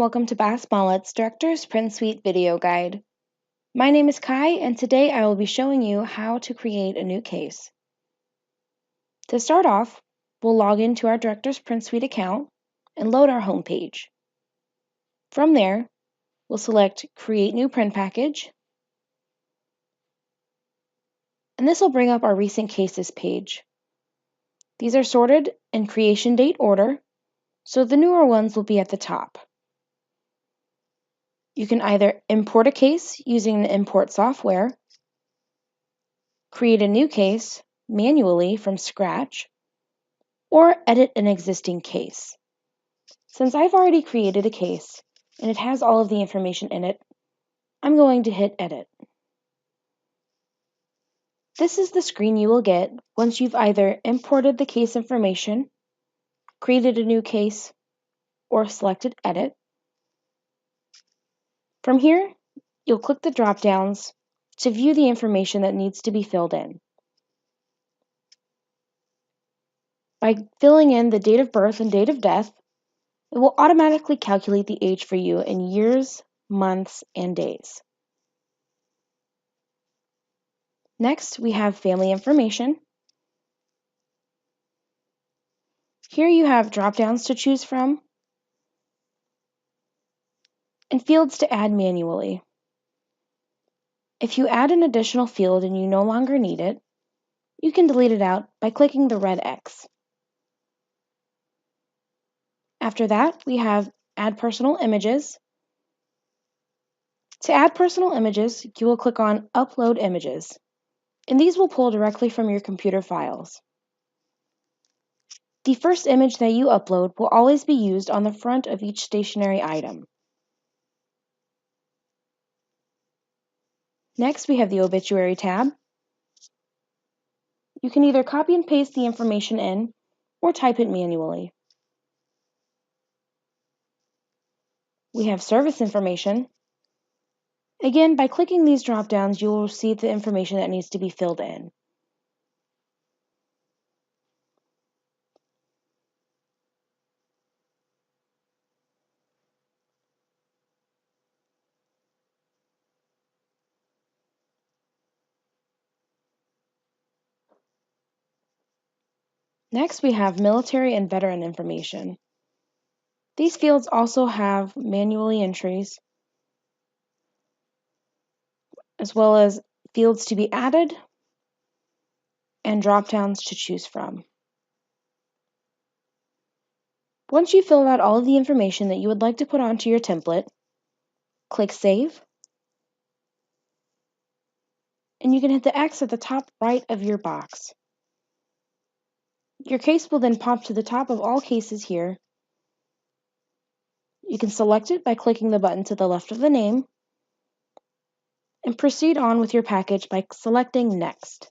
welcome to Bass-Mollett's Director's Print Suite video guide. My name is Kai, and today I will be showing you how to create a new case. To start off, we'll log into our Director's Print Suite account and load our home page. From there, we'll select Create New Print Package, and this will bring up our Recent Cases page. These are sorted in creation date order, so the newer ones will be at the top. You can either import a case using the import software, create a new case manually from scratch, or edit an existing case. Since I've already created a case and it has all of the information in it, I'm going to hit Edit. This is the screen you will get once you've either imported the case information, created a new case, or selected Edit. From here, you'll click the drop-downs to view the information that needs to be filled in. By filling in the date of birth and date of death, it will automatically calculate the age for you in years, months, and days. Next, we have family information. Here you have drop-downs to choose from and fields to add manually. If you add an additional field and you no longer need it, you can delete it out by clicking the red X. After that, we have Add Personal Images. To add personal images, you will click on Upload Images, and these will pull directly from your computer files. The first image that you upload will always be used on the front of each stationery item. Next, we have the Obituary tab. You can either copy and paste the information in or type it manually. We have Service Information. Again, by clicking these drop-downs, you will receive the information that needs to be filled in. Next, we have Military and Veteran Information. These fields also have manually entries, as well as fields to be added and drop-downs to choose from. Once you've filled out all of the information that you would like to put onto your template, click Save, and you can hit the X at the top right of your box. Your case will then pop to the top of all cases here. You can select it by clicking the button to the left of the name, and proceed on with your package by selecting Next.